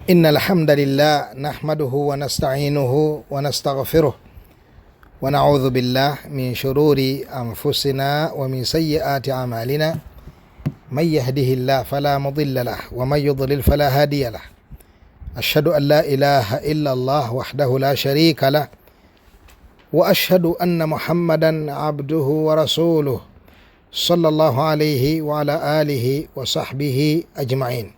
إن الحمد لله نحمده ونستعينه ونستغفره ونعوذ بالله من شرور أنفسنا ومن سيئات أعمالنا من يهده الله فلا مضل له ومن يضلل فلا هادي له أشهد أن لا إله إلا الله وحده لا شريك له وأشهد أن محمدا عبده ورسوله صلى الله عليه وعلى آله وصحبه أجمعين.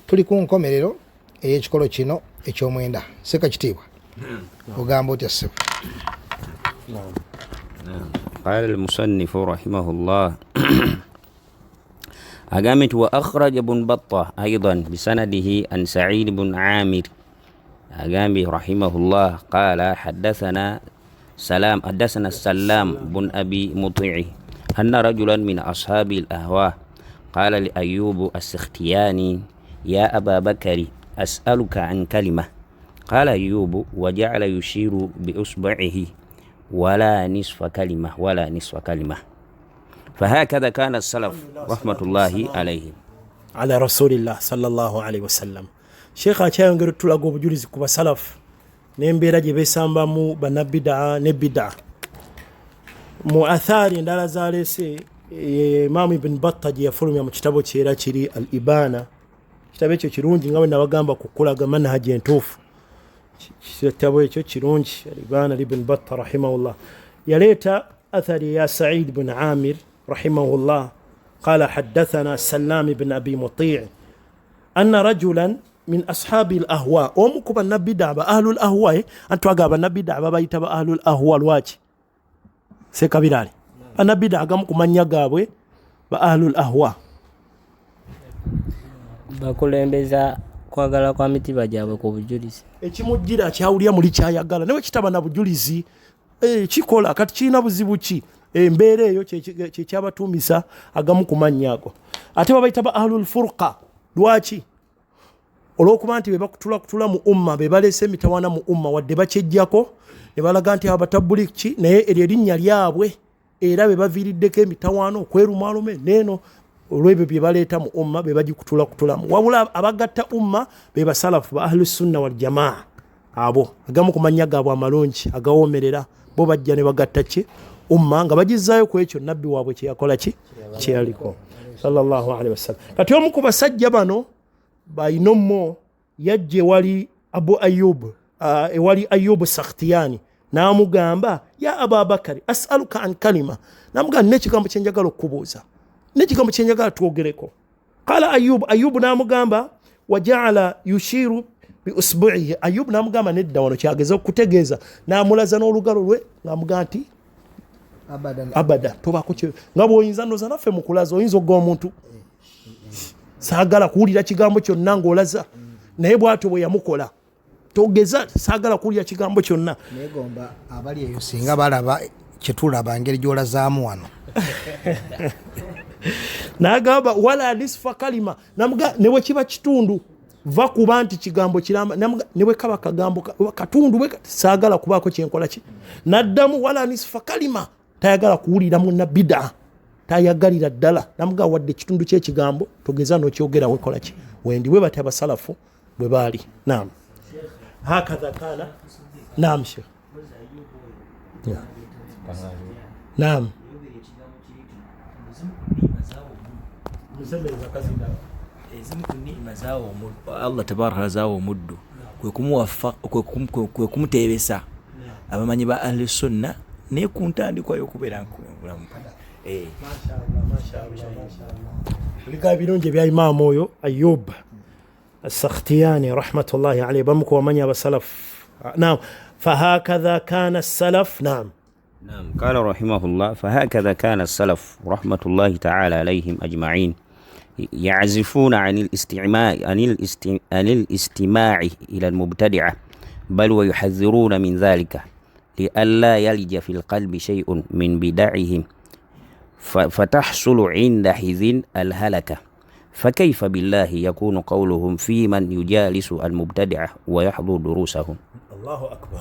تلكون كوميرو ekikolo kino ekyomwenda seka kitiibwa ogamba otya ssebo. قال المصنف رحمه الله أقامت وأخرج ابن بطة أيضا بسنده عن سعيد بن عامر أقامي رحمه الله قال حدثنا السلام بن أبي مطيع أن رجلا من أصحاب الأهواء قال لأيوب السختياني يا أبا بكر أسألك عن كلمة. قال أيوب وجعل يشير بإصبعه ولا نصف كلمة. فهكذا كان السلف رحمة الله عليهم على رسول الله صلى الله عليه وسلم. شيخ أشياء تلاقوا بجلس كوبا سلف نمبرا جبسام بامو بنبدا نبدا مؤثار ndala zalese Imam Ibn Battah yafulumya mu kitabo kyera kiri al-Ibana. Kitabo ekyo kirungi nga bwe nabagamba kukulaga manhaji entuufu. Kitabo ekyo kirungi al-Ibana Ibn Battah rahimahullah. Yaleta athari ya Sa'id ibn Amir rahimahullah qala haddathana Salam ibn Abi Muti' anna rajulan min ashabi al-ahwa omukuba nabida ba ahlul ahwa antwaga ba nabida bayita ba ahlul ahwa lwachi sekabirale anabida agamu kumanya gaabwe ba ahlul ahwa bakulembeza kwagala kwa mitiba gyabwe ku bujulizi ekimujjira kyawulya muli kyayagala newe kitaba na bujulizi kikola kati kina buzibu ki embeera eyo kyekyabatuumisa agamu kumanyago ate babayita ba ahlul furqa lwaki olwokuba nti bebakutula mu umma bebalese emitawaana mu umma wadde bakyejjako ne balaga nti abatabuliki naye eryo erinnya lyabwe era bebaviiriddeko emitawaana okwerumalume neeno olwebyo bye baleeta mu umma be bagikutulamu wabula abagatta umma be basalafu ba ahlus sunna wal jamaa abo agamu kumanya gaabwe amalungi agawoomerera bo bajja ne bagatta ki umma nga bagizzaayo ku ekyo nabbi waabwe kyeyakola ki kyeyaliko sallallahu alaihi wasallam. Kati omu ku basajja bano bayinomo yajje wali Abu Ayyub ewali Ayyub Sakhtiyani n'amugamba ya Aba Bakari as'aluka an kalima namugamba n'ekigambo kye njagala okubuuza n'ekigambo kye njagala twogereko. Qala Ayyub n'amugamba waja'ala yushiru bi usbu'ihi. Ayyub n'amugamba nedda wano kyageza okutegeeza n'amulaza n'olugalo lwe n'amugamba nti abada tobako kye nga bw'oyinza ndoza naffe mu kulaza oyinza ogwa omuntu saagala kuwulira kigambo kyonna ng'olaza naye bw'atyo bwe yamukola togeza saagala kuwulira kigambo kyonna negomba abali eyo singa balaba kyetulaba ngeri gy'olazaamu wano n'agamba wala nisfa kalima newe kiba kitundu va kuba nti kigambo kiramba newe kaba kagambo katundu bwe saagala kubaako kyenkola ki naddamu wala nisfa kalima tayagala kuwulira munna bid'a tayagalira ddala namugamba wadde kitundu ky'ekigambo togeza n'okyogera wekola ki wendi bwe bati abasalafu bwe baali. Naam hakadha kana. Naam sheikh. Naam Allah tabaraka zaawo muddu kwe kumutebesa abamanyi ba ahli sunna ne kuntandikwa yokubeera nkulamu. Mashaallah. Liga birungi bya Imam oyo Ayyub As-Sakhtiyani rahmatullahi alayhi bamuko wamanya abasalaf. Naam fahakadha kana as-salaf. Naam قال رحمه الله فهكذا كان السلف رحمة الله تعالى عليهم أجمعين يعزفون عن الاستماع إلى المبتدعة بل ويحذرون من ذلك لئلا يلج في القلب شيء من بدعهم فتحصل عند حذن الهلكة. فكيف بالله يكون قولهم في من يجالس المبتدعة ويحضر دروسهم. الله أكبر.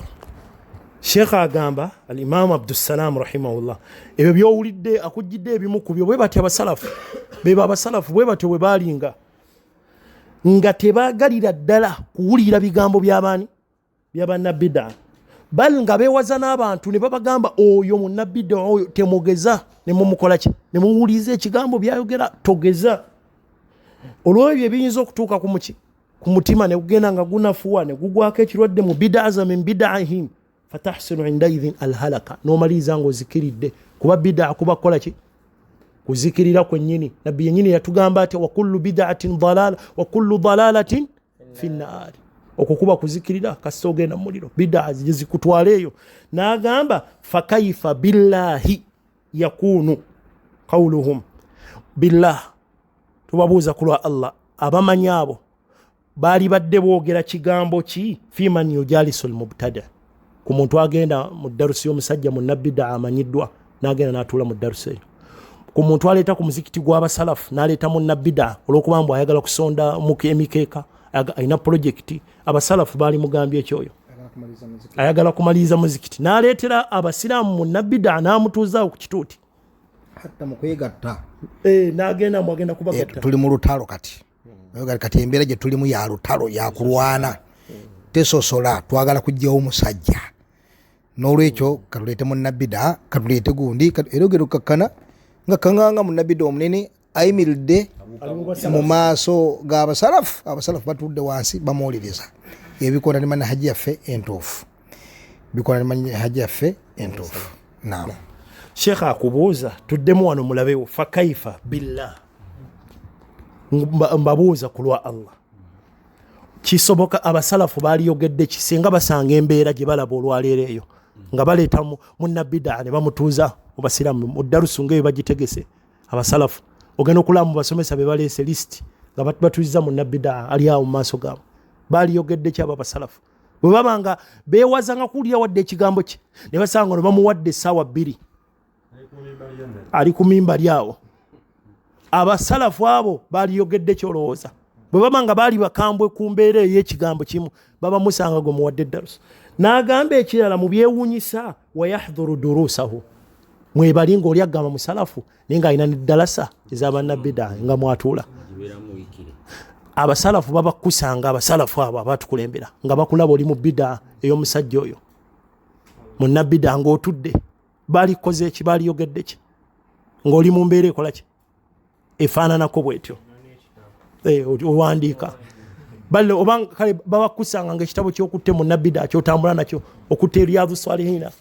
Sheikh agamba al-Imam Abdussalam rahimahullah ebyo byowulidde akujjidde ebimu ku byo bwe bati abasalafu beba abasalafu bwe batyo bwe balinga nga tebaagalira ddala kuwulira bigambo by'abaani by'abannabbidaa, bal nga beewaza n'abantu ne babagamba oyo munnabbidaa oyo temugeza, ne mumukola ki, ne muwuliza ekigambo byayogera, togeza. Olw'ebyo ebiyinza okutuuka ku mutima ne gugenda nga gunafuwa ne gugwako ekirwadde mu bidaaza min bidaahim fatahsinu indaidhin alhalaka, n'omaliriza ng'ozikiridde, kuba bidaa kuba kukola ki, kuzikirira kwennyini. Nabbi yennyini yatugamba ati wa kullu bid'atin dalaala wa kullu dalaalatin fi nnaar, okukuba kuzikirira kasita ogenda mu muliro, bidaa zikutwala eyo. N'agamba fakaifa billahi yakunu qawluhum, billah tubabuuza ku lwa Allah, abamanyi abo baali badde boogera kigambo ki fi man yujalisul mubtada, ku muntu agenda mu darusi y'omusajja munnabbidaa amanyiddwa n'agenda n'atuula mu darusi eyo, ku muntu aleeta ku muzikiti gw'abasalafu n'aleeta munnabbidaa olw'okuba mbu ayagala kusonda emikeeka, alina projekiti. Abasalafu baali mugambye ekyoyo, ayagala kumaliriza muzikiti, n'aleetera abasiraamu munnabbidaa n'amutuuzaawo ku kituuti hatta mu kwegatta. N'agenda mwagenda kubagatta. Tuli mu lutalo kati, kati embeera gye tulimu ya lutalo, ya kulwana, tesosola, twagala kujjawo omusajja. N'olwekyo katuleete munnabbidaa, katuleete gundi, era ogenda okukakkana nga kanganga munnabbidaa omunene ayimiridde mu maaso g'abasalafu. Abasalafu batudde wansi bamuwuliriza. Ebikola ne manhaji yaffe entuufu, bikola ne manhaji yaffe entuufu. Naam. Sheikh akubuuza, tuddemu wano mulabewo, fakaifa billah, mbabuuza ku lwa Allah, kisoboka abasalafu baaliyogedde ki singa basanga embeera gye balaba olwaleero eyo nga baleeta munnabbidaa ne bamutuuza mu basiraamu mu darusu ng'eyo bagitegese. Abasalafu ogenda okulaba mu basomesa be baleese lisiti nga batuuziza munnabbidaa ali awo mu maaso gaabo, baaliyogedde ki abo abasalafu? Bwe baba nga beewaza nga kuwulira wadde ekigambo kye ne basanga no bamuwadde essaawa 2 ali ku mimbali awo, abasalafu abo baaliyogedde kyolowooza? Bwe baba nga baali bakambwe ku mbeera ey'ekigambo kimu baba musanga gwe muwadde darusu. N'agamba ekirala mu byewuunyisa, wayahdhuru durusahu, mwebali ng'oli agamba musalafu naye ng'alina n'eddalasa ez'abannabbidaa nga mwatuula. Abasalafu baba kusanga abasalafu abo abatukulembera nga bakulaba oli mu bbidaa ey'omusajja oyo munnabbidaa ng'otudde, baalikoze ki, baaliyogedde ki ng'oli mu mbeera ekola ki, efaananako bwetyo, owandiika balle oba kale baba kusanga ng'ekitabo ky'okutte munnabbidaa ky'otambula nakyo, okutte Riyadhu Salihina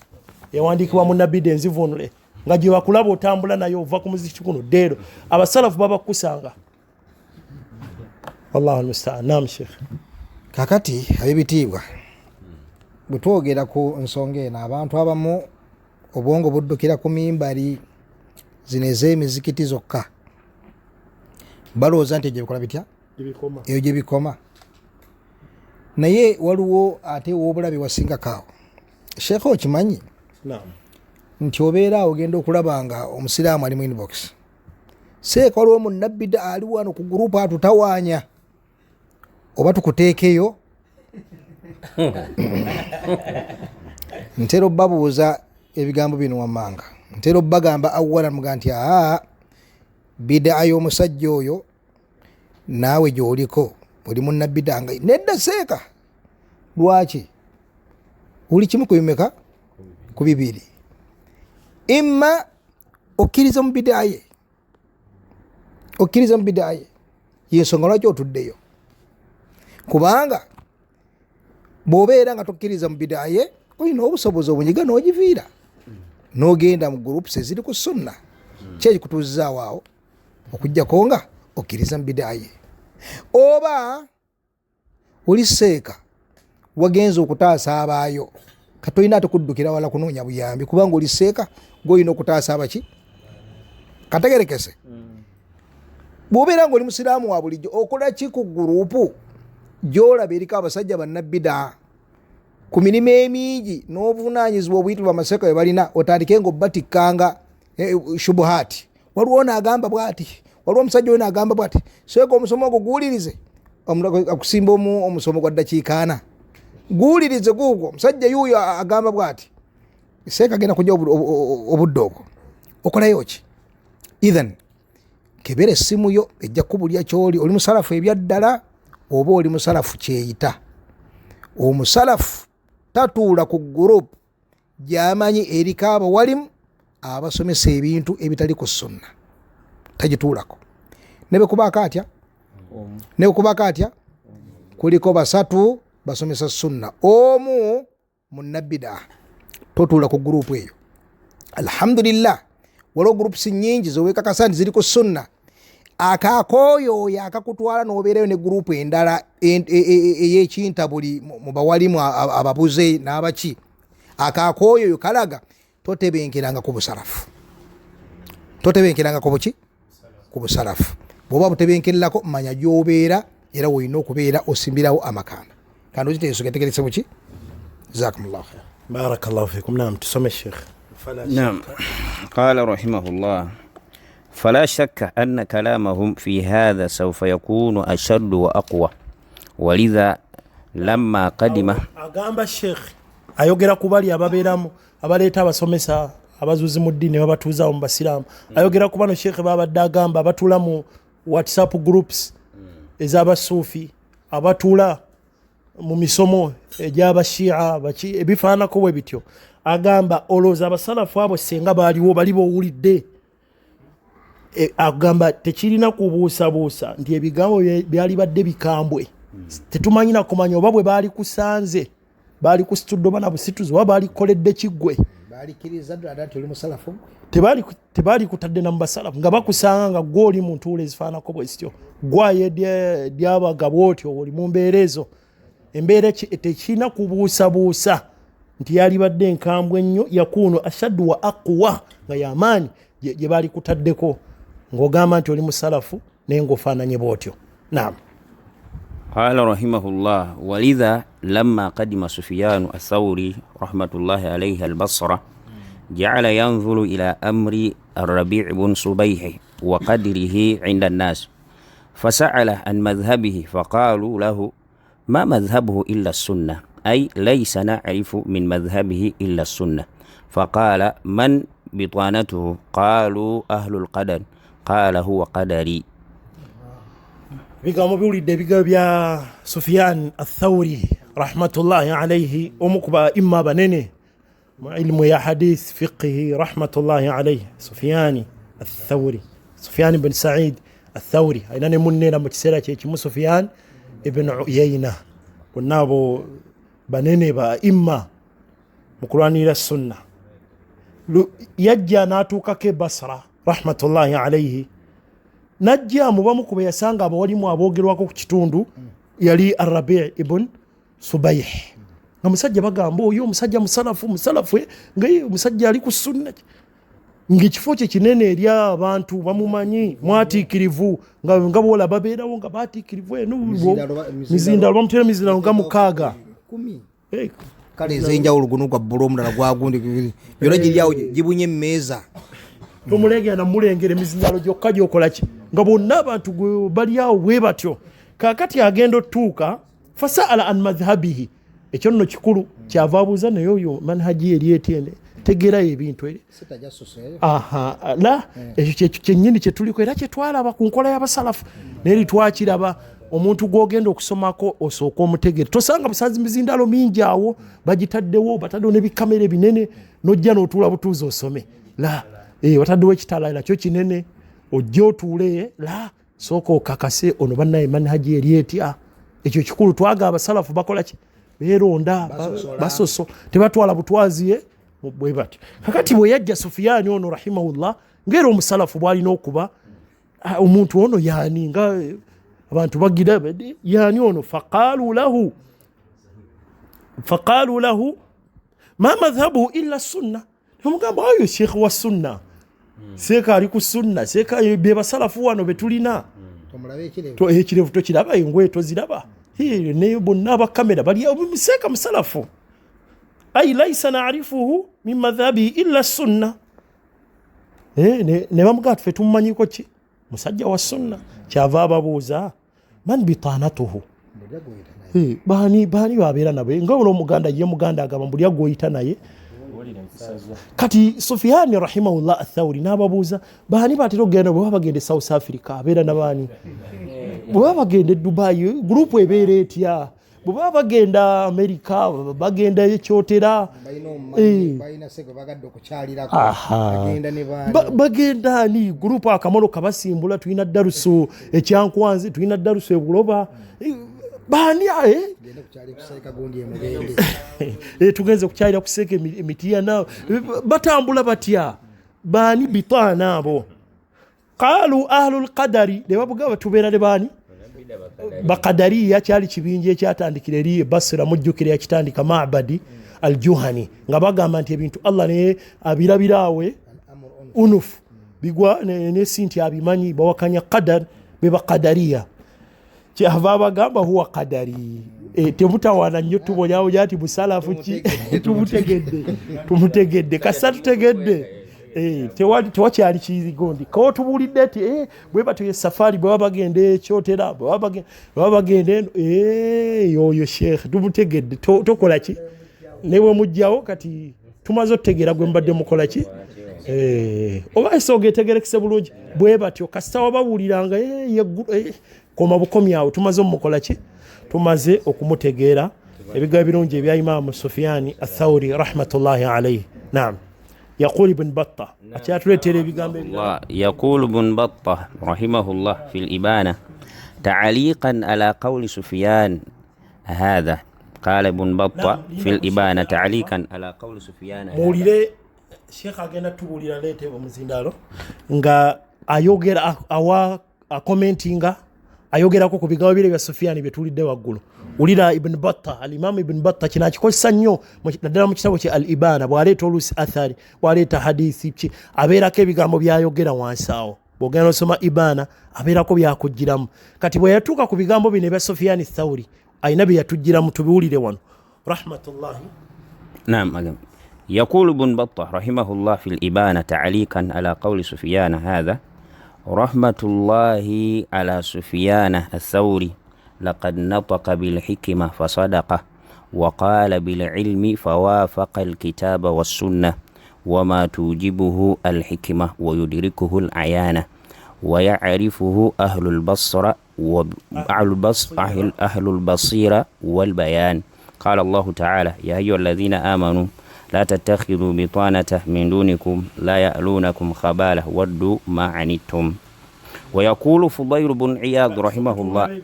ewandiikibwa munnabbidaa enzivuunule nga gye bakulaba otambula nayo ova ku muzikiti guno deero. Abasalafu baba kusanga. Wallahu almustaan. Naam Sheikh. Kakati ab'ebitiibwa bwe twogera ku nsonga eno, abantu abamu obwongo buddukira ku mimbali zino ez'emizikiti zokka, balowooza nti egyo bikola bitya, eyo gye bikoma. Naye waliwo ate w'obulabe wasingako awo. Sheikh okimanyi nti obeera awo ogenda okulaba nga omusiraamu ali mu inbox, seeka waliwo munnabbidaa ali wano ku gurupu atutawaanya, oba tukuteekeyo? Ntera obbabuuza ebigambo bino wammanga, ntera obbagamba awwala muga nti bidaa y'omusajja oyo naawe gy'oliko oli munnabbidaa nga nedda seeka. Lwaki? Uli kimu ku bimeka? Ku 2. Imma okkiriza mu bidaa ye, okkiriza mu bidaa ye, yensonga lwaki otuddeyo. Kubanga bw'obeera nga tokkiriza mu bidaa ye, olina obusobozi obunyiga n'ogiviira n'ogenda mu groups eziri ku sunna. Ki ekikutuuzizaawo awo? Okuggyako nga okkiriza mu bidaa ye. Oba oli seeka wagenza okutaasa abaayo, katolina ate kuddukira wala kunoonya buyambi, kubanga oli seeka gw'olina okutaasa abaki, kategerekese. Bw'obeera nga oli musiraamu wa bulijjo, okola ki ku gurupu gy'olaba eriko abasajja bannabbidaa ku mirimu emingi n'obuvunaanyizibwa obuyitibwa amaseeka bwe balina, otandike ng'obbatikkanga shubuhaati. Waliwo n'agamba bw'ati, waliwo omusajja oyo n'agamba bw'ati, seeka omusomo ogwo guwulirize. Akusimba omusomo gwa ddakiika 4, guwulirize guugwo, omusajja yuuyo agamba bw'ati, seeka agenda kujja obudde obwo, okolayo ki? Ithan kebera essimu yo ejja kubulya kyoli, oli musalafu ebyaddala, oba oli musalafu kyeyita. Omusalafu tatuula ku gurupu gy'amanyi eriko abawalimu abasomesa ebintu ebitali ku sunna, tagituulako. Ne bwe kubaako atya kuliko basatu basomesa sunna, omu munnabidaa, totuula ku gurupu eyo. Alhamdulillah, waliwo gurupusi nyingi zowekakasa nti ziri ku sunna. Akakooyo oyo akakutwala n'obeerayo ne gurupu endala ey'ekintabuli mu bawalimu ababuze n'abaki, akakooyo oyo kalaga totebenkeranga ku busalafu, totebenkeranga ku buki, ku busalafu. Bw'oba butebenkererako manya gy'obeera era wolina okubeera osimbirawo amakanda. Kandi okitegeso gategerese buki. Jazakumullahu khair. Barakallahu fikum. Naam, tusome Sheikh. نعم. قال رحمه الله: فلا شك أن كلامهم في هذا سوف يكون أشد وأقوى، ولذا لما قدم agamba Sheikh ayogera ku bali ababeeramu abaleeta abasomesa abazuzi mu ddiini babatuuza mu basiraamu. Ayogera ku bano Sheikh babadde agamba abatuula mu WhatsApp groups ez'abasuufi, abatuula mu misomo egy'abashia baki ebifaanako bwe bityo. Agamba olowooza abasalafu abo senga baaliwo bali bowulidde. Agamba tekirina kubuusabuusa nti ebigambo byali badde bikambwe. Tetumanyi na kumanya oba bwe baali kusanze, baali kusitudde oba na busituzi oba baali koledde kiggwe. Baalikiriza ddala nti oli musalafu. Tebaali kutadde na mubasalafu nga bakusanga nga gwe oli mu ntuula ezifaanako bwe zityo. Gwaye dyabagabo otyo oli mu mbeera ezo. Embeera tekirina kubuusabuusa nti yali badde enkambwe ennyo, yakunu ashaddu wa aqwa, nga yamaanyi gye baali kutaddeko ng'ogamba nti oli musalafu naye ng'ofaananye bw'otyo. Naam. قال رحمه الله: ولذا لما قدم سفيان الثوري رحمة الله عليه البصرة جعل ينظر إلى أمر الربيع بن صبيح وقدره عند الناس، فسأل عن مذهبه فقالوا له: ما مذهبه إلا السنة، أي ليس نعرف من مذهبه إلا السنة. فقال: من بطانته؟ قالوا: أهل القدر. قال: هو قدري. Bigambo biwulidde ebigambo bya Sufyan Athawri rahmatullahi alayhi, omukuba imma banene mu ilmu ya hadith fiqhi rahmatullahi alayhi. Sufyan Athawri, Sufyan ibn Sa'id Athawri ayina ne munneera mu kiseera kyekimu Sufyan ibn Uyayna. Bonna abo banene ba imma mu kulwanirira sunna. Yajja n'atuukako e Basra rahmatullahi alayhi, najja mubamu ku yasanga abawalimu aboogerwako ku kitundu yali Ar-Rabi' ibn Subayh. Nga musajja bagamba oyo omusajja musalafu nga ye omusajja ali ku sunna, ng'ekifo kye kinene eri abantu bamumanyi mwatiikirivu, nga bwola babeerawo nga baatiikirivu eno mizindalo bamutera mizindalo nga 6. Kale ez'enjawulo guno gwa bbula omulala gwagundi yona giryawo gibunye emmeeza. Tomulegera namulengera emizindalo gyokka gyokola ki nga bonna abantu bali awo bwe batyo. Kaakati agenda otuuka fasaala an madhhabihi, ekyo nno kikulu kyava abuuza naye oyo manhaji eri etiene tegerayo ebintu eri ekyo kyennyini kyetuliko era kyetwalaba ku nkola y'abasalafu naye twakiraba. Omuntu gw'ogenda okusomako osooka omutegere, tosanga busazi mizindalo mingi awo bagitaddewo, bataddewo n'ebikamera binene n'ojja n'otuula butuuzi osome. Wataddewo ekitala nakyo kinene ojja otuule sooka okakase ono bannaye manhaji eri etya. Ekyo kikulu. Twaga abasalafu bakola ki? Beeronda basoso, tebatwala butwazi bwe batyo. Kakati bwe yajja Sufyani ono rahimahullah ng'era omusalafu bw'alina okuba omuntu ono yaani nga abantu bagira yaani ono. Faqaalu lahu ma madhhabuhu illa sunna. Omugamba oyo sheikh wa sunna, seeka ali ku sunna, seeka be basalafu wano betulina. Ekirevu tokiraba, engoye toziraba, ne bonna abakamera bali seeka musalafu. Ay laysa na'rifuhu min madhhabihi illa sunna. Ne bamugaa tufe tumumanyiko ki? Musajja wa sunna. Kyava ababuuza man bitanatuhu, baani babeera nabe nga olwo omuganda ye muganda agamba mbuli agoyita naye. Kati Sufyani rahimahullah Athawri n'ababuuza baani batera okugenda bwe bagenda South Africa abeera nabaani bwe bagenda e Dubai gurupu ebeera etya bwe bagenda Amerika bagenda ekyotera bagenda ani gurupu akamolo kabasimbula tulina daruso ekyankwanzi tulina daruso ebuloba baani tugenze kukyalira kuseeka emitiya naawe batambula batya baani bitaana abo qaalu ahlul qadari ne bavuga tubeera ne baani bakadariya kyali kibinja ekyatandikira eri Basra mujjukira yakitandika Ma'badi al-Juhani nga bagamba nti ebintu Allah ne abirabiraawe unuf bigwa ne sinti abimanyi bawakanya qadar be bakadariya kyava bagamba huwa qadari temutawana nnyo tubonyawo jati busalafu ki tumutegedde kasa tutegedde tewakyali kizigondi ko tubulidde ati bwe batoye safari bwe bagenda ekyotera bwe bagenda yoyo sheikh tumutegedde tokola ki newe mujjawo kati tumaze otegera gwe mbadde mukola ki oba esoge tegerekise bulungi bwe batyo kasita wabawuliranga koma bukomyawo tumaze omukola ki tumaze okumutegeera ebigambo ebirungi ebya Imam Sufyan ath-Thawri rahmatullahi alayhi. Naam. يقول ابن بطة يقول ابن بطة رحمه الله في الإبانة تعليقا على قول سفيان هذا. قال ابن بطة في الإبانة تعليقا على قول سفيان مولي شيخ agenda tubulira lete omuzindalo nga ayogera awa commentinga ayogerako ku bigambo bire bya Sufyan byetulidde waggulu ulira Ibn Battah al-Imam Ibn Battah kinakikozesa nnyo naddala mu kitabo kye al-Ibana bwaleeta olusi athari bwaleeta hadithi ki abeerako ebigambo byayogera wansi awo bw'ogenda osoma Ibana abeerako byakugiramu kati bwe yatuuka ku bigambo bino ebya Sufyan ath-Thawri ayina bye yatugiramu tubiwulire wano rahmatullahi. نعم. يقول ابن بطة رحمه الله في الإبانة تعليقا على قول سفيان هذا رحمة الله على سفيان الثوري لقد نطق بالحكمة فصدقه وقال بالعلم فوافق الكتاب والسنة وما توجبه الحكمة ويدركه العيانة ويعرفه أهل البصيرة والبيان. قال الله تعالى يا أيها الذين آمنوا لا تتخذوا بطانة من دونكم لا يألونكم خبالة ودوا ما عنتم. ويقول فضيل بن عياض رحمه الله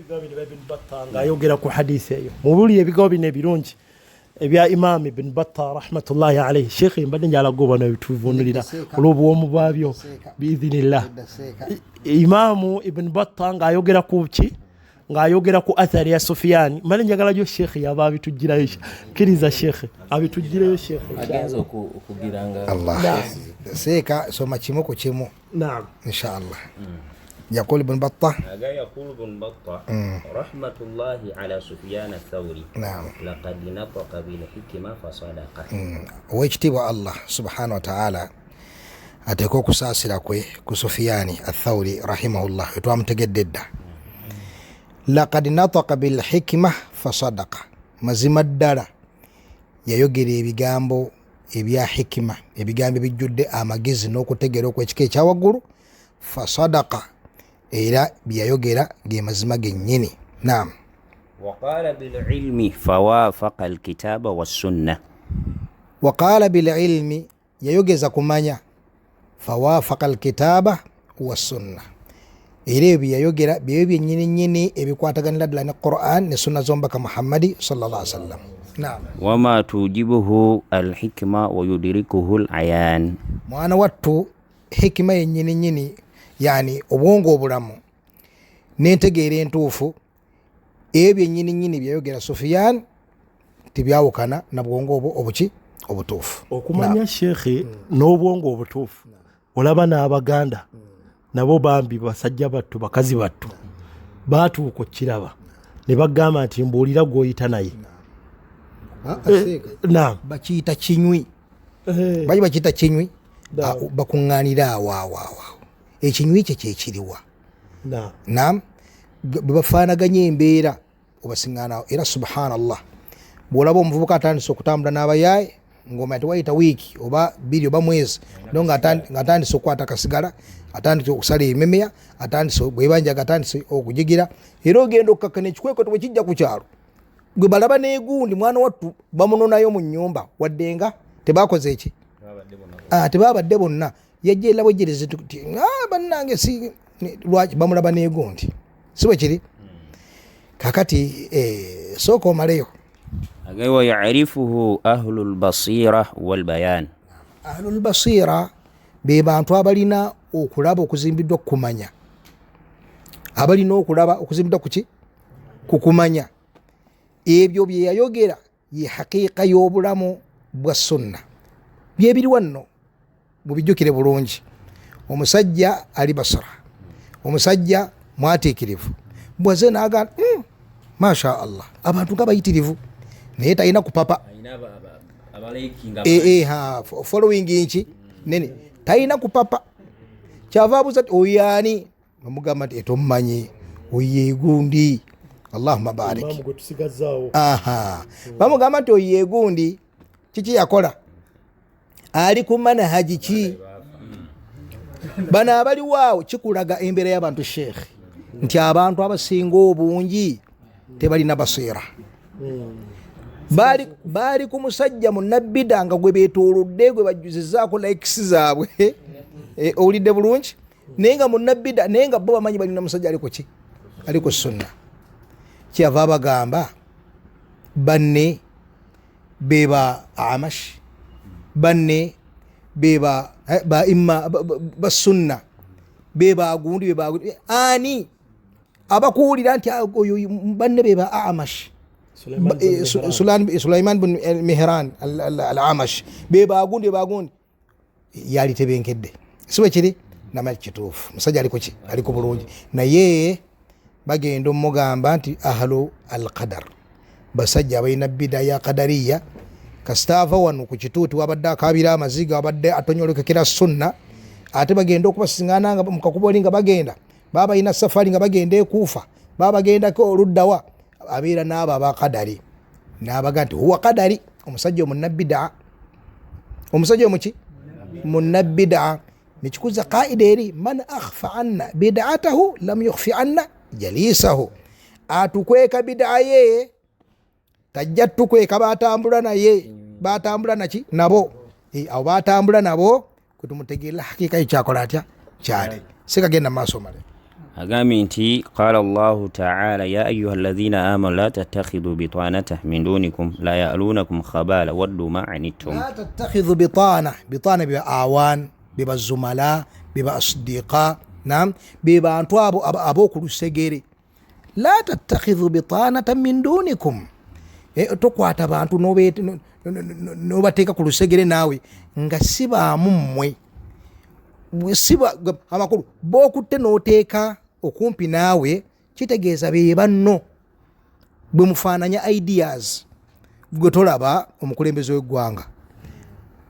ayogera ku hadisi eyo mubuli ebigambo bino ebirungi ebya Imam Ibn Battah rahmatullahi alayhi sheikh mbadde njala goba bituvunulira olw'obuwomu bwabyo biidhinillah. Imam Ibn Battah nga ayogera ku ki nga ayogera ku athari ya Sufyan mbadde njagala jo sheikh yaba abitugirayo kiriza sheikh abitugirayo sheikh agenza okugiranga Allah seka soma kimu ku kimu. Naam inshallah. يقول ابن بطة يقول ابن بطة رحمة الله على سفيان الثوري. نعم. لقد نطق بالحكمة فصدق. ويجتبى الله سبحانه وتعالى أتكو كساسلا كوي كسفياني الثوري رحمه الله يتوام تجدد. لقد نطق بالحكمة فصدق مزيم الدارة ييوغيري بيغامبو ebya hikima ebigambo bijjudde amagezi n'okutegeera okwekika ekyawaggulu fasadaqa era byayogera ge mazima gennyini. Naam. وقال بالعلم فوافق الكتاب والسنة. وقال بالعلم yayogeza kumanya فوافق الكتاب والسنة era byayogera bye byennyini nnyini ebikwataganira ddala ne Qur'an ne sunna zombaka Muhammadi sallallahu alaihi wasallam. Naam. وما توجبه الحكمة ويدركه العيان. mwana wattu hikima yennyini nnyini yani obwongo obulamu n'entegeera entuufu ebyo nnyini nnyini byayogera Sufyan tibyawukana na bwongo obuki obutuufu. okumanya sheikh n'obwongo obutuufu olaba n'Abaganda nabo bambi basajja battu bakazi battu baatuuka kiraba ne bagamba nti mbuulira gw'oyita naye. Naam. bakiyita kinywi bayi bakiyita kinywi bakuŋŋaanira awo ekinywi kye kyekiriwa. Naam. Bafaanaganya embeera obasiŋŋaanaawo era subhanallah bw'olaba omuvubuka atandise okutambula n'abayaaye ngoma tewayita wiiki oba 2 oba mwezi no nga atandise okukwata kasigala, atandise okusala ememea, atandise bwebanja atandise okujigira, era ogenda okukakkana ekikweko bwe kijja ku kyalo gwe balaba n'egundi mwana wattu bamunonayo mu nnyumba wadde nga tebakoze eki tebabadde bonna yajja era bwegereze tuti bannange si lwaki bamulaba n'egundi si bwe kiri kakati sooka omaleyo. wa ya'rifuhu ahlul basira wal bayan. Ahlul basira be bantu abalina okulaba okuzimbiddwa kumanya, abalina okulaba okuzimbiddwa kuki kukumanya ebyo bye yayogera ye haqiqa y'obulamu bwa sunna byebiri wanno mubijjukire bulungi. Omusajja ali basira, omusajja mwateekerevu, bwaze naga masha Allah abantu nga bayitirivu naye talina kupapa following nki nene talina kupapa. Kyava abuuza ti oyani bamugamba nti etomumanyi oyegundi Allahumma barik. Bamugamba nti oyegundi kiki yakola ali ku manhaji ki bano abaliwaawo kikulaga embeera y'abantu sheikh nti abantu abasinga obungi tebalina basira. Bali ku musajja munabbida nga gwe beetoolodde gwe bajjuzizaako likes zaabwe owulidde bulungi naye nga munabbida naye nga bo bamanyi balina musajja ali ku ki ali ku sunna. Kyava bagamba banne beba amash, banne beba imma basunna, beba gundi ani abakuwulira nti banne beba amash Sulaiman bin Mihran al-Amash beba gundi yali tebenkedde siwe kiri namal kituufu musajja aliko ki aliko bulungi naye bagenda omugamba nti ahlu al-qadar basajja abalina bidaya qadariya kasitava wano ku kituuti wabadde akabira amaziga wabadde atonyolekera sunna ate bagenda okubasingana nga mukakuboli nga bagenda baba balina safari nga bagenda ekufa baba bagendako oluddawa abeera n'abo abakadari n'abaga nti huwa kadari omusajja omunabbida omusajja omuki munabbida nekikuza qaida eri man akhfa anna bid'atahu lam yukhfi anna jalisahu atukweka bid'a ye tajja tukweka batambula naye batambula naki nabo abo batambula nabo kutumutegeera hakika ekyakola atya kyali sikagenda maaso male. agambye nti qala Allahu ta'ala ya ayyuha alladhina amanu la tattakhidhu bitanata min dunikum la ya'lunakum khabala waddu ma anittum. La tattakhidhu bitana biba awan biba zumala biba asdiqa nam biba antu abo kulusegere. La tattakhidhu bitanata min dunikum tokwata bantu nobateeka ku lusegere naawe nga siba mummwe siba amakulu bokutte noteeka okumpi naawe kitegeeza be banno bwe mufaananya ideas gwe tolaba omukulembeze w'eggwanga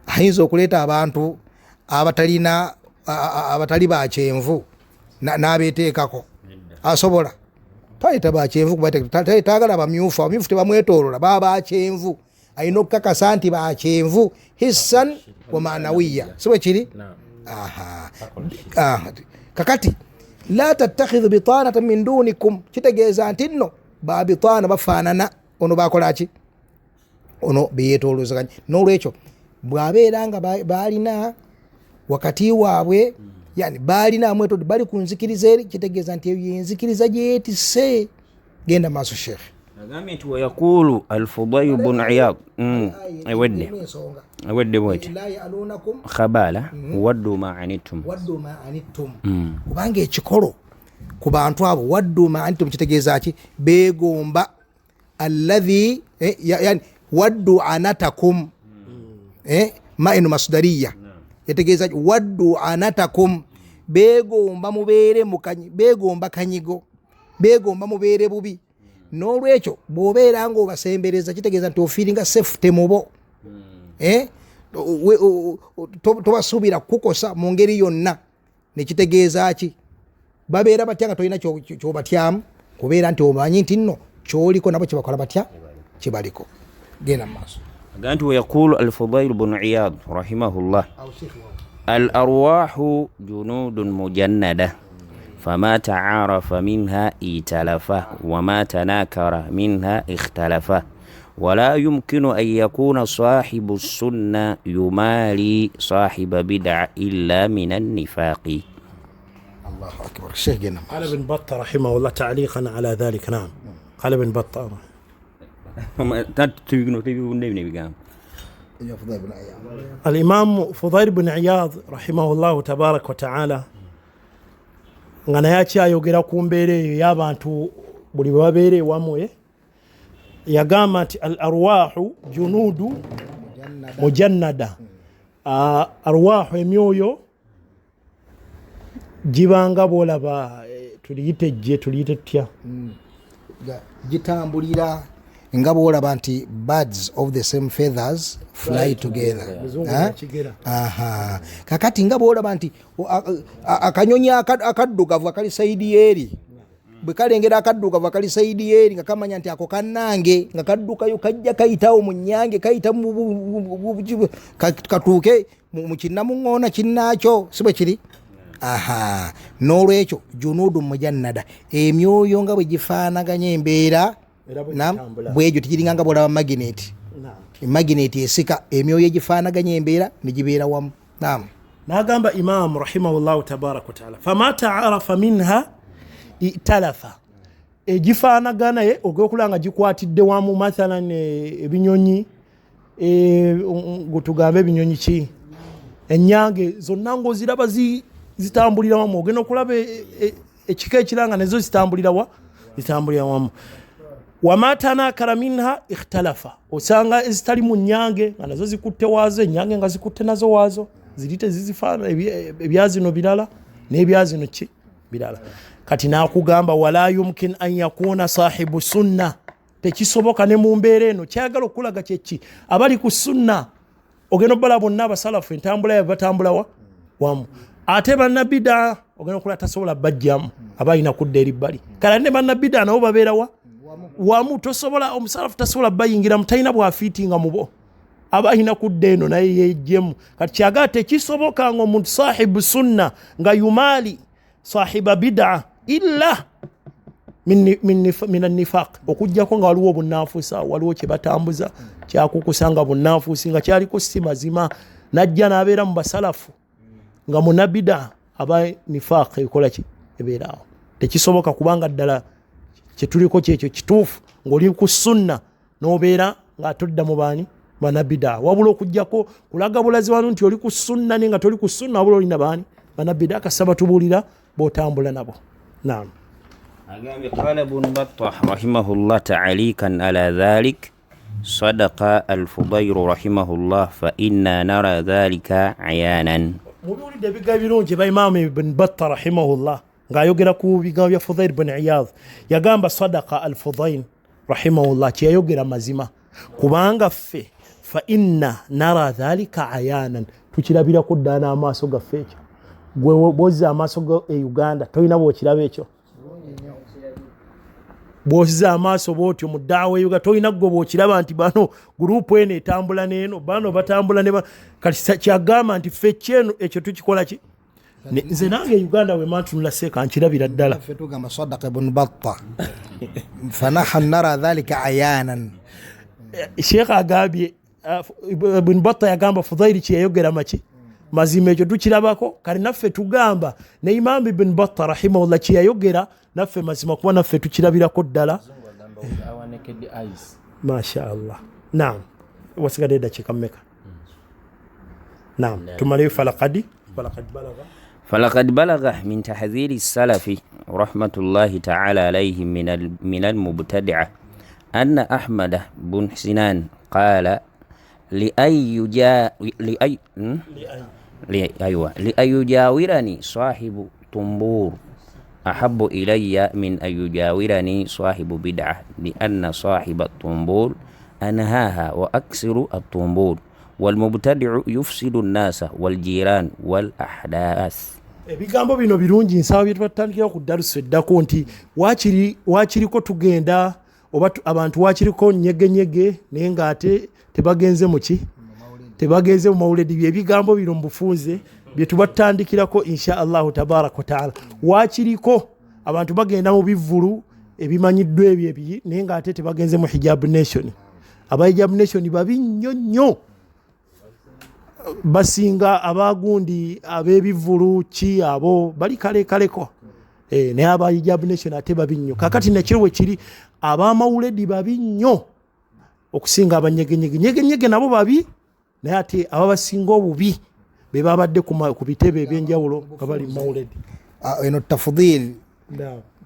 ayinza okuleeta abantu abatali bakyenvu n'abeeteekako asobola tayita bakyenvu taagala abamyufu tebamwetoolola baba bakyenvu alina okukakasa nti bakyenvu hissan wa maanawiya siwe kiri kakati la tattakhidhu bitanata min dunikum kitegeeza nti nno babitaana bafaanana ono bakolaki ono beyetoolozaganya n'olwekyo bwabeera nga balina wakati waabwe yani balina amwetodde bali ku nzikiriza eri kitegeeza nti eyo yenzikiriza gyeyetisse genda maaso sheikh. agambye nti wayaqulu al-Fudayl ibn Iyad ewedde bweti khabala waddu ma anittum kubanga ekikolo ku bantu abo waddu ma anittum kitegeeza ki beegomba alladhi yani waddu anatakum ma eno masdariya yategeeza waddu anatakum beegomba mubeere mukanyi beegomba kanyigo beegomba mubeere bubi. N'olwekyo bw'obeera nga obasembereza kitegeeza nti ofiiringa safety mubo tobasuubira kukosa mu ngeri yonna nekitegeeza ki babeera batya nga tolina kyobatyamu kubeera nti omanyi nti nno kyoliko nabo kyebakola batya kibaliko. Genda mu maaso. قالت ويقول الفضيل بن عياض رحمه الله الأرواح جنود مجندة فما تعارف منها ائتلف وما تناكر منها اختلف ولا يمكن أن يكون صاحب السنة يمالي صاحب بدع إلا من النفاق. الله أكبر. الشيخ جنم قال ابن بطة رحمه الله تعليقا على ذلك. نعم قال ابن بطة الإمام فضيل بن عياض رحمه الله تبارك وتعالى ngana yakyayogera ku mbeera eyo y'abantu buli babeere wamwe yagamba nti al arwahu junudu mujannada. Arwahu emyoyo gibanga bwolaba tuliyite jje tuliyite tutya gitambulira nga bwolaba nti birds of the same feathers fly together. Aha. Kakati nga bwolaba nti akanyonyi akaddugavu akali saidi eri bwe kalengera akaddugavu akali saidi eri nga kamanya nti ako kannange nga kaddukayo kajja kayitawo mu nnyange kayita katuuke mu kinnamuŋŋoona kinnaakyo si bwe kiri. Aha. N'olwekyo junuudu mujannada emyoyo nga bwe gifaanaganya embeera bwegyo tekiringa nga bwolaba magnet. Magnet esika emyoyo egifaanaganya embeera ne gibeera wamu. Naam. N'agamba Imam rahimahullahu tabaraka wa taala fama ta'arafa minha italafa egifaanagana ye ogwokulanga gikwatidde wamu mathalan ebinyonyi gutugambe ebinyonyi ki ennyange zonna ng'oziraba zitambulira wamu ogenda okulaba ekika ekiranga nazo zitambulira wamu. Wama tanakara minha ikhtalafa osanga ezitali mu nnyange nga nazo zikutte waazo ennyange nga zikutte nazo waazo ziri tezizifaana ebyazino birala n'ebyazino ki birala. Kati nakugamba wala yumkin an yakuna sahibu sunna tekisoboka ne mu mbeera eno kyagala okulaga kyeki abali ku sunna ogenda obbala bonna abasalafu entambula yabe batambula wamu ate bannabida ogenda okulaba tasobola bajjamu abalina kudda eri bbali kala ne bannabida nabo babeera wamu tosobola omusalafu tasobola bayingira mutalina bwafiitinga mubo abalina kudda eno naye yejjemu. Kati kyagala tekisoboka nga omuntu sahibu sunna nga yumali sahiba bid'a illa min an-nifaq okujjako nga waliwo obunnanfuusa waliwo kye batambuza kyakukusanga bunnanfuusi nga kyaliko si mazima najja n'abeera mu basalafu nga munabida aba nifaq ekola ki ebeeraawo. Tekisoboka kubanga ddala kyetuliko kyekyo kituufu ng'oli ku sunna n'obeera ng'atodda mu baani banabida wabula okujjako kulaga bulazi wano nti oli ku sunna nga toli ku sunna wabula olina baani banabida kasaba tubuulira b'otambula nabo. Naam. قال ابن بطة رحمه الله تعليقا على ذلك صدق الفضيل رحمه الله فإنا نرى ذلك عيانا. مبيولي دبيقا birungi ba Imam Ibn Battah rahimahullah ngayogera ku bigambo bya Fudayl ibn Iyadh yagamba sadaqa al-Fudayl rahimahullah kyayogera mazima kubanga ffe fa inna nara dhalika ayanan tukirabira kuddana amaaso gaffe ekyo gwe boza amaaso go e Uganda toyina bwokiraba ekyo boza amaaso bwotyo mu daawa Uganda toyina gwe bwokiraba nti bano group ene etambula n'eno bano batambula ne kati kyagamba nti ffe kyeno ekyo tukikola ki nze nange Uganda we mantunula seeka nkirabira ddala ffe tugamba sadaqa ibn Battah fanahnu nara dhalika ayanan. Sheikh agambye Ibn Battah yagamba Fudayl kyeyogera maki mazima ekyo tukirabako kale naffe tugamba ne Imam Ibn Battah rahimahullah kyeyogera naffe mazima kuba naffe tukirabirako ddala. Masha Allah. Naam. Wasigadde dakika mmeka? Naam. Tumaliyo فلقد بلغ من تحذير السلف رحمة الله تعالى عليهم من المبتدعة أن أحمد بن سنان قال لأن يجاورني صاحب طنبور أحب إلي من أن يجاورني صاحب بدعة لأن صاحب الطنبور أنهاها وأكسر الطنبور والمبتدع يفسد الناس والجيران والأحداث. Ebigambo bino birungi nsaba bye twatandikira ku darusu eddako nti wakiriko tugenda oba abantu wakiriko nyegenyege naye ng'ate tebagenze muki tebagenze mu mawulidi byebigambo bino mu bufunze bye tubatandikirako insha allahu tabaraka wa taala. Wakiriko abantu bagenda mu bivvulu ebimanyiddwa ebyo ebiri naye ng'ate tebagenze mu hijab nation. Aba hijab nation babi nnyo nnyo, basinga abagundi ab'ebivvulu ki abo bali kalekaleko. Naye aba hijab nation ate babi nnyo. Kakati nekiro we kiri abamawuledi babi nnyo okusinga abanyegenyege. Nyegenyege nabo babi naye ate ababasinga obubi be babadde ku bitebe ebyenjawulo nga bali mu mawuledi. Eno tafudil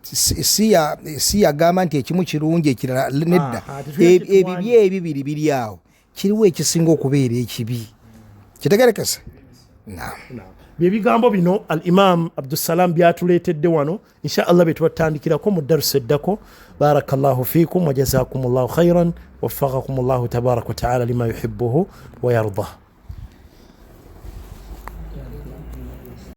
si yagamba nti ekimu kirungi ekirala nedda. Ebibi ebibiri biri awo, kiriwo ekisinga okubeera ekibi. Kitegerekese? Byebigambo bino al imam Abdussalam byatuleetedde wano insha Allah betubatandikirako mu darusi eddako. Barakallahu fikum wa jazakumullahu khairan waffaqakumullahu tabaraka wa ta'ala lima yuhibbuhu wa yardah.